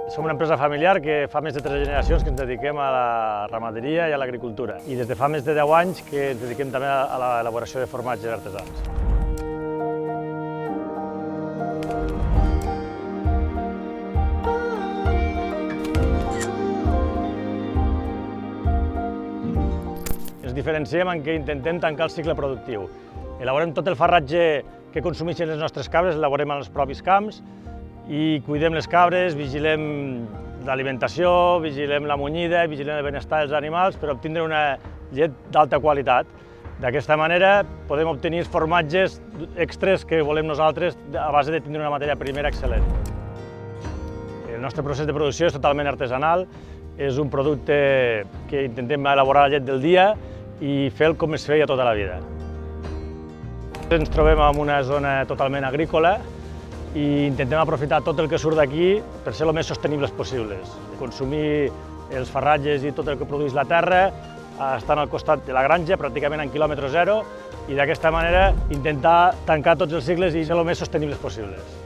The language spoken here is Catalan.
Som una empresa familiar que fa més de 3 generacions que ens dediquem a la ramaderia i a l'agricultura. I des de fa més de 10 anys que ens dediquem també a l'elaboració de formatges artesans. Ens diferenciem en què intentem tancar el cicle productiu. Elaborem tot el farratge que consumeixen les nostres cabres, l'elaborem als propis camps i cuidem les cabres, vigilem l'alimentació, vigilem la munyida, vigilem el benestar dels animals per obtenir una llet d'alta qualitat. D'aquesta manera podem obtenir formatges extres que volem nosaltres a base de tenir una matèria primera excel·lent. El nostre procés de producció és totalment artesanal, és un producte que intentem elaborar la llet del dia i fer-lo com es feia tota la vida. Ens trobem en una zona totalment agrícola i intentem aprofitar tot el que surt d'aquí per ser el més sostenibles possibles. Consumir els farratges i tot el que produeix la terra, estant al costat de la granja, pràcticament en quilòmetre zero, i d'aquesta manera intentar tancar tots els cicles i ser el més sostenibles possibles.